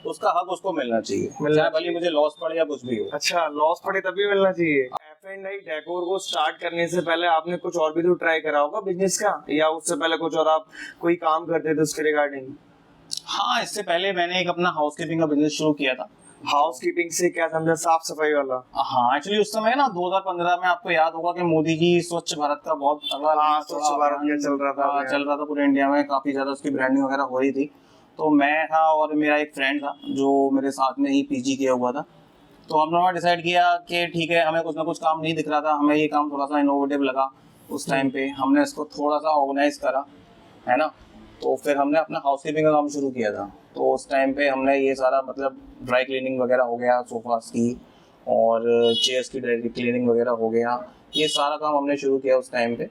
उसका हक उसको मिलना चाहिए, चाहे भले मुझे लॉस पड़े या कुछ भी हो। अच्छा, लॉस पड़े तब भी मिलना चाहिए। F&I डेकोर को स्टार्ट करने से पहले आपने कुछ और भी तो ट्राई करा होगा बिजनेस का, या उससे पहले कुछ और आप कोई काम करते थे उसके रिगार्डिंग? हाँ, इससे पहले मैंने एक अपना हाउसकीपिंग का बिजनेस शुरू किया था। हाउसकीपिंग से क्या समझा? साफ सफाई वाला? हाँ, एक्चुअली उस समय ना 2015 में आपको याद होगा कि मोदी जी स्वच्छ भारत का बहुत तगड़ा स्वच्छ भारत क्या चल रहा था पूरे इंडिया में, काफी ज्यादा उसकी ब्रांडिंग वगैरह हो रही थी। तो मैं था और मेरा एक फ्रेंड था जो मेरे साथ में ही पीजी किया हुआ था। तो हम लोगों ने डिसाइड किया कि ठीक है, हमें कुछ ना कुछ काम नहीं दिख रहा था, हमें ये काम थोड़ा सा इनोवेटिव लगा उस टाइम पे। हमने इसको थोड़ा सा ऑर्गेनाइज करा, है ना, तो फिर हमने अपना हाउसकीपिंग का काम शुरू किया था। तो उस टाइम पे हमने ये सारा मतलब ड्राई क्लीनिंग वगैरह हो गया, सोफास की और चेयर्स की ड्राई क्लीनिंग वगैरह हो गया, ये सारा काम हमने शुरू किया उस टाइम पे।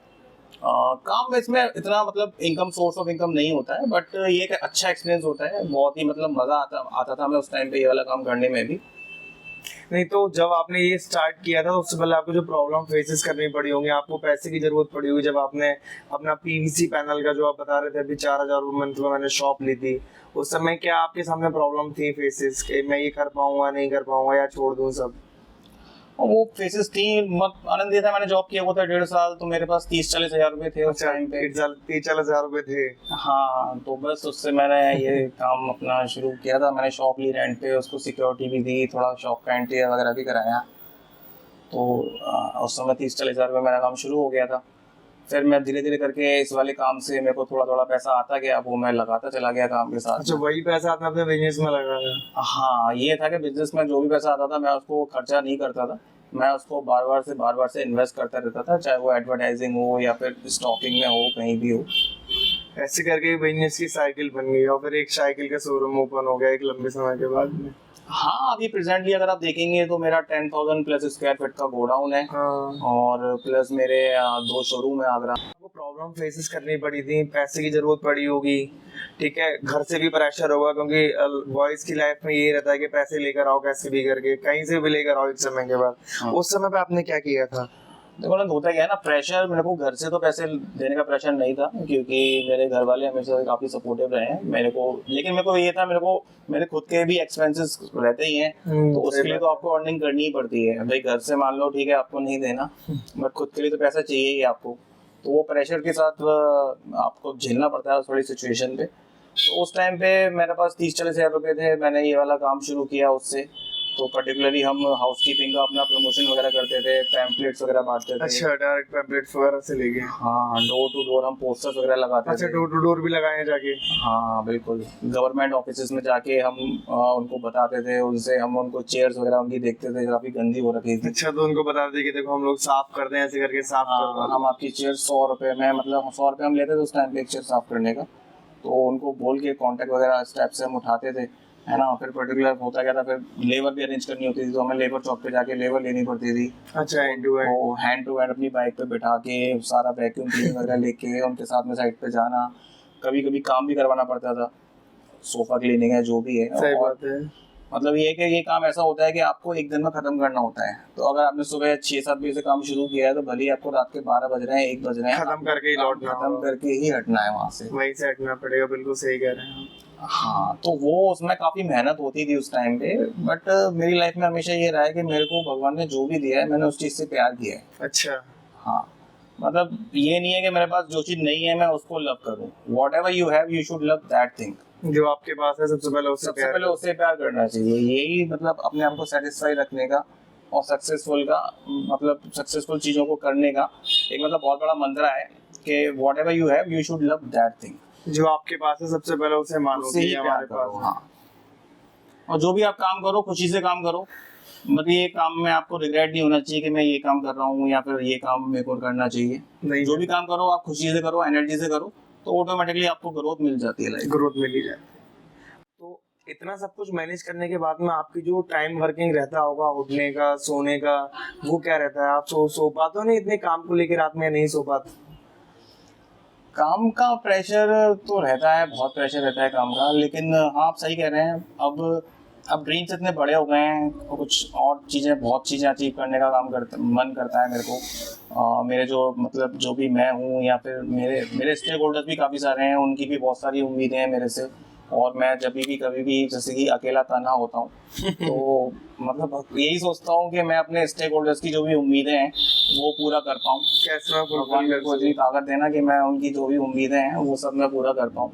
काम में इसमें इतना मतलब इनकम, सोर्स ऑफ इनकम नहीं होता है, बट ये एक अच्छा एक्सपीरियंस होता है, बहुत ही मतलब मज़ा आता था हमें उस टाइम पे ये वाला काम करने में भी। नहीं तो जब आपने ये स्टार्ट किया था तो उससे पहले आपको जो प्रॉब्लम फेसेस करनी पड़ी होंगी, आपको पैसे की जरूरत पड़ी होगी जब आपने अपना पीवीसी पैनल का, जो आप बता रहे थे अभी 4,000 रुपये मंथ में मैंने शॉप ली थी, उस समय क्या आपके सामने प्रॉब्लम थी फेसेस के, मैं ये कर पाऊंगा नहीं कर पाऊंगा या छोड़ दूं सब? और वो फेसेस थी, मत आनंद ये था, मैंने जॉब किया हुआ था 1.5 साल, तो मेरे पास 30-40 हज़ार रुपए थे उस टाइम पे। 30-40 हज़ार रुपए थे? हाँ, तो बस उससे मैंने ये काम अपना शुरू किया था। मैंने शॉप ली रेंट पे, उसको सिक्योरिटी भी दी, थोड़ा शॉप का इंटीरियर वगैरह भी कराया। तो उस समय 30-40 हज़ार रुपये मेरा काम शुरू हो गया था। फिर मैं धीरे धीरे करके इस वाले काम से मेरे को थोड़ा थोड़ा पैसा आता गया, वो मैं लगाता चला गया काम के साथ। अच्छा, वही पैसा आपने अपने बिजनेस में लगाया? हाँ, ये था कि बिजनेस में जो भी पैसा आता था मैं उसको खर्चा नहीं करता था, मैं उसको बार बार से इन्वेस्ट करता रहता था, चाहे वो एडवर्टाइजिंग हो या फिर स्टॉकिंग में हो, कहीं भी हो। ऐसे करके बिजनेस की साइकिल बन गई और फिर एक साइकिल का शोरूम ओपन हो गया एक लंबे समय के बाद में। हाँ, अभी प्रेजेंटली अगर आप देखेंगे तो मेरा 10,000 प्लस स्क्वायर फीट का गोडाउन है। हाँ। और प्लस मेरे 2 शोरूम है आगरा। आपको प्रॉब्लम फेसेस करनी पड़ी थी, पैसे की जरूरत पड़ी होगी, ठीक है, घर से भी प्रेशर होगा क्योंकि बॉयज की लाइफ में ये रहता है कि पैसे लेकर आओ कैसे भी करके, कहीं से भी लेकर आओ एक समय के बाद। हाँ। उस समय पे आपने क्या किया था? देखो ना, होता क्या है ना, प्रेशर मेरे को घर से तो पैसे देने का प्रेशर नहीं था, क्योंकि मेरे घर वाले हमेशा काफ़ी सपोर्टिव रहे हैं मेरे को। लेकिन मेरे को ये था, मेरे खुद के भी एक्सपेंसेस रहते ही हैं, तो उसके लिए तो आपको अर्निंग करनी ही पड़ती है भाई। घर से मान लो ठीक है आपको नहीं देना, बट खुद के लिए तो पैसा चाहिए ही आपको। तो वो प्रेशर के साथ आपको झेलना पड़ता है उस बड़ी सिचुएशन पे। तो उस टाइम पे मेरे पास 30-40 हज़ार रुपये थे, मैंने ये वाला काम शुरू किया उससे। तो पर्टिकुलरली हम हाउसकीपिंग का अपना प्रमोशन वगैरह करते थे, पैम्पलेट्स वगैरह बांटते थे। अच्छा, डायरेक्ट पैम्पलेट्स वगैरह से लेके? हाँ, डोर टू डोर हम पोस्टर्स वगैरह लगाते थे। अच्छा, डोर टू डोर भी लगाए जाके? हाँ बिल्कुल, गवर्नमेंट ऑफिसेज में जाके हम उनको बताते थे, उनसे हम उनको चेयर्स वगैरह उनकी देखते थे, काफी गंदी हो रखी थी। अच्छा, तो उनको बता दें कि देखो हम लोग साफ कर दें, ऐसे करके साफ कर। हम आपकी चेयर 100 रुपये में, मतलब 100 रुपये हम लेते थे उस टाइम पे एक चेयर साफ करने का। तो उनको बोल के कॉन्टैक्ट वगैरह स्टेप से हम उठाते थे, है ना। फिर पर्टिकुलर होता क्या था, फिर लेबर भी अरेंज करनी होती थी, तो हमें लेबर चौक पे जाके लेबर लेनी पड़ती थी। अच्छा, हैंड टू हैंड अपनी बाइक पे बिठा के सारा वैक्यूम क्लीन वगैरह लेके उनके साथ में साइड पे जाना। कभी कभी काम भी करवाना पड़ता था, सोफा क्लीनिंग है जो भी है। सही बात है। मतलब ये है कि ये काम ऐसा होता है कि आपको एक दिन में खत्म करना होता है। तो अगर आपने सुबह 6-7 बजे से काम शुरू किया है, तो भले ही आपको रात के 12 बज रहे हैं, 1 बज रहे हैं, खत्म करके ही लौटना, खत्म करके ही हटना है वहाँ से, वहीं से हटना पड़ेगा। बिल्कुल सही कह रहे हैं। हाँ, तो वो उसमें काफी मेहनत होती थी उस टाइम पे, बट मेरी लाइफ में हमेशा ये रहा है कि मेरे को भगवान ने जो भी दिया है मैंने उस चीज से प्यार किया है। अच्छा। हाँ, मतलब ये नहीं है कि मेरे पास जो चीज नहीं है मैं उसको लव करूँ। What ever you have you should love that thing. जो आपके पास है सबसे पहले उससे प्यार करना चाहिए। यही मतलब अपने आप को सेटिस्फाई रखने का और सक्सेसफुल चीजों को करने का एक मतलब बहुत बड़ा मंत्र है कि what ever you have you should love that thing. जो आपके पास है सबसे पहले उसे मानो कि हमारे पास। हाँ, और जो भी आप काम करो खुशी से काम करो। मतलब ये काम में आपको रिग्रेट नहीं होना चाहिए कि मैं ये काम कर रहा हूँ या फिर ये काम मेरे को करना चाहिए। नहीं, जो भी काम करो आप खुशी से करो, एनर्जी से करो, तो ऑटोमेटिकली आपको ग्रोथ मिल जाती है, लाइफ ग्रोथ मिल ही जाती है। तो इतना सब कुछ मैनेज करने के बाद में आपकी जो टाइम वर्किंग रहता होगा, उठने का, सोने का, वो क्या रहता है? आप सो पाते हो नहीं इतने काम को लेकर रात में? नहीं सो पाते? काम का प्रेशर तो रहता है, बहुत प्रेशर रहता है काम का, लेकिन हाँ आप सही कह रहे हैं। अब ड्रीम्स इतने बड़े हो गए हैं, कुछ और चीज़ें, बहुत चीज़ें अचीव करने का मन करता है मेरे को। मेरे जो मतलब जो भी मैं हूँ या फिर मेरे स्टेक होल्डर्स भी काफ़ी सारे हैं, उनकी भी बहुत सारी उम्मीदें हैं मेरे से। और मैं जब भी कभी भी जैसे कि अकेला तन्हा होता हूँ तो मतलब यही सोचता हूँ कि मैं अपने स्टेक होल्डर्स की जो भी उम्मीदें हैं वो पूरा कर पाऊँ। कैसे? भगवान मेरे को इतनी ताकत देना कि मैं उनकी जो भी उम्मीदें हैं वो सब मैं पूरा कर पाऊँ।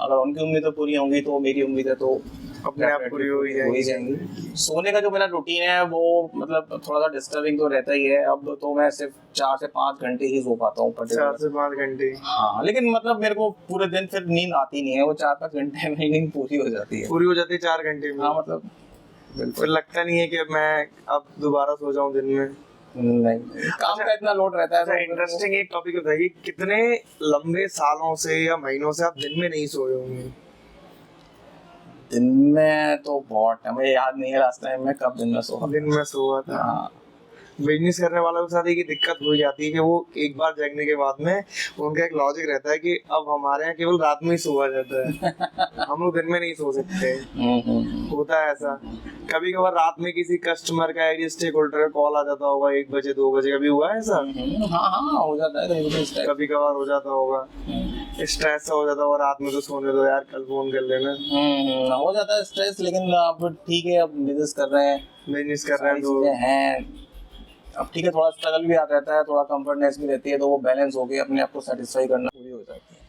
अगर उनकी उम्मीदें पूरी होंगी तो मेरी उम्मीदें तो अपने आप पूरी हो ही जाएंगी। सोने का जो मेरा रूटीन है वो मतलब थोड़ा सा डिस्टर्बिंग तो रहता ही है। अब तो मैं सिर्फ 4 से 5 घंटे ही सो पाता हूँ। 4 से 5 घंटे? हाँ, लेकिन मतलब मेरे को पूरे दिन फिर नींद आती नहीं है, वो 4-5 घंटे में नींद पूरी हो जाती है। पूरी हो जाती है 4 घंटे में? हाँ, मतलब फिर लगता नहीं है कि मैं अब दोबारा सो जाऊं दिन में? नहीं, काम का इतना लोड रहता है। इंटरेस्टिंग एक टॉपिक बताइए, कितने लंबे सालों से या महीनों से आप दिन में नहीं सोए होंगे? दिन में तो बहुत है, मुझे याद नहीं है लास्ट टाइम मैं कब दिन में सोया। दिन में सोया था। हाँ। बिजनेस करने वालों के साथ एक दिक्कत हो जाती है कि वो एक बार जगने के बाद में उनका एक लॉजिक रहता है कि अब हमारे यहाँ केवल रात में ही सोया जाता है, हम लोग दिन में नहीं सो सकते। होता है ऐसा। कभी कभार रात में किसी कस्टमर का या स्टेक होल्डर का कॉल आ जाता होगा 1 बजे 2 बजे, कभी हुआ है ऐसा? हाँ हो जाता है कभी कभार हो जाता होगा, स्ट्रेस हो जाता होगा रात में, तो सोने दो यार, कल फोन कर लेना। हो जाता है स्ट्रेस, लेकिन अब ठीक है, अब बिजनेस कर रहे हैं तो हैं, अब ठीक है, थोड़ा स्ट्रगल भी आता रहता है, थोड़ा कंफर्टनेस भी रहती है, तो वो बैलेंस हो के अपने आप को सेटिस्फाई करना पूरी हो जाती है।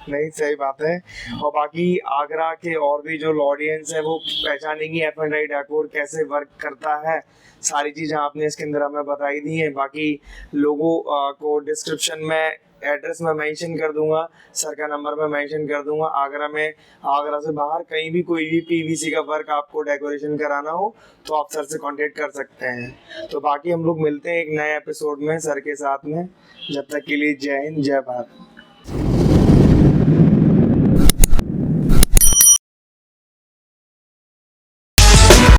नहीं, सही बात है। और बाकी आगरा के और भी जो ऑडियंस है वो पहचानेंगी F&I डेकोर कैसे वर्क करता है, सारी चीजें आपने इसके अंदर हमें बताई दी हैं। बाकी लोगों को डिस्क्रिप्शन में एड्रेस में मेंशन कर दूंगा, सर का नंबर में मेंशन कर दूंगा। आगरा से बाहर कहीं भी कोई भी पीवीसी का वर्क आपको डेकोरेशन कराना हो तो आप सर से कांटेक्ट कर सकते हैं। तो बाकी हम लोग मिलते हैं एक नए एपिसोड में सर के साथ में। जब तक के लिए जय हिंद, जय भारत।